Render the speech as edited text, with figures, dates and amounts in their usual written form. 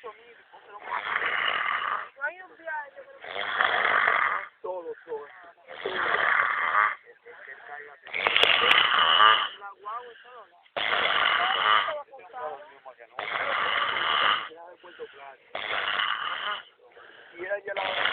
No hay un viaje, yo creo que Todo. la guagua y todo. Y era ya la hora.